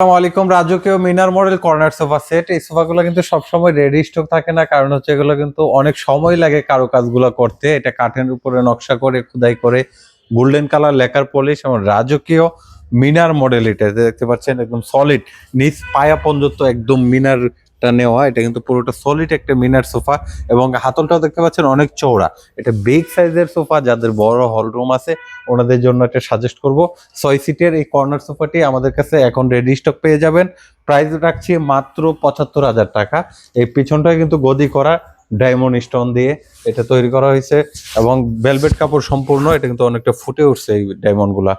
আসসালামু আলাইকুম। রাজকীয় মিনার মডেল কর্নার সোফা সেট। এই সোফাগুলো কিন্তু সবসময় রেডি স্টক থাকে না, কারণ হচ্ছে এগুলো কিন্তু অনেক সময় লাগে কারুকাজগুলো করতে। এটা কাঠের উপরে নকশা করে খোদাই করে গোল্ডেন কালার লেকার পলিশ এবং রাজকীয় মিনার মডেল। এটা দেখতে পাচ্ছেন একদম সলিড, নিচ পায়া পর্যন্ত একদম মিনারটা নেওয়া। এটা কিন্তু পুরোটা সলিড একটা মিনার সোফা এবং হাতলটাও দেখতে পাচ্ছেন অনেক চওড়া। এটা বিগ সাইজের সোফা, যাদের বড় হল রুম আছে ওনাদের জন্য এটা সাজেস্ট করব। 6 সিটের এই কর্নার সোফাটি আমাদের কাছে এখন রেডি স্টক পেয়ে যাবেন। প্রাইস রাখছি মাত্র ৭৫,০০০ টাকা। এই পিছনটায় কিন্তু গদি করা ডায়মন্ড স্টোন দিয়ে এটা তৈরি করা হয়েছে এবং ভেলভেট কাপড় সম্পূর্ণ। এটা কিন্তু অনেকটা ফুটে উঠছে এই ডায়মন্ড গুলা।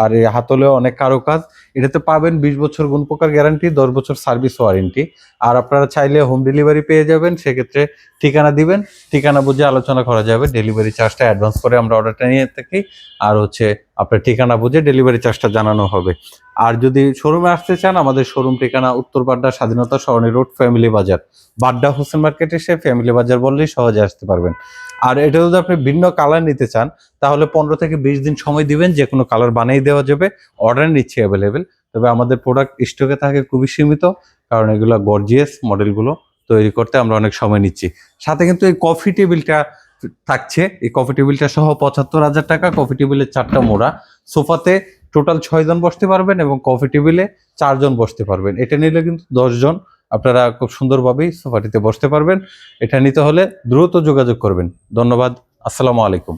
আর এই হাতলেও অনেক কারুকাজ। এটাতে পাবেন 20 বছর গুণপোকার গ্যারান্টি, 10 বছর সার্ভিস ওয়ারেন্টি। আর আপনারা চাইলে হোম ডেলিভারি পেয়ে যাবেন। সেক্ষেত্রে ঠিকানা দিবেন, ঠিকানা বুঝে আলোচনা করা যাবে। ডেলিভারি চার্জটা অ্যাডভান্স করে আমরা অর্ডারটা নিয়ে থাকি, আর হচ্ছে আপনার ঠিকানা বুঝে ডেলিভারি চার্জটা জানানো হবে। আর যদি শোরুমে আসতে চান, আমাদের শোরুম ঠিকানা উত্তর বাড্ডা স্বাধীনতা সরণি রোড, ফ্যামিলি বাজার। বাড্ডা হোসেন মার্কেট এসে ফ্যামিলি বাজার বললেই সহজে আসতে পারবেন। আর এটা যদি আপনি ভিন্ন কালার নিতে চান তাহলে 15 থেকে 20 দিন সময় দিবেন, যে কোনো কালার বানিয়ে দেওয়া যাবে। অর্ডার নিচ্ছে অ্যাভেলেবেল, তবে আমাদের প্রোডাক্ট স্টকে থাকে খুবই সীমিত, কারণ এগুলো গর্জিয়াস মডেলগুলো তৈরি করতে আমরা অনেক সময় নিচ্ছি। সাথে কিন্তু এই কফি টেবিলটা থাকছে। এই কফি টেবিলটা সহ ৭৫,০০০ টাকা। কফি টেবিলের 4টা মোড়া। সোফাতে টোটাল 6 জন বসতে পারবেন এবং কফি টেবিলে 4 জন বসতে পারবেন। এটা নিলে কিন্তু 10 জন আপনারা খুব সুন্দরভাবেই সোফাটিতে বসতে পারবেন। এটা নিতে হলে দ্রুত যোগাযোগ করবেন। ধন্যবাদ। আসসালামু আলাইকুম।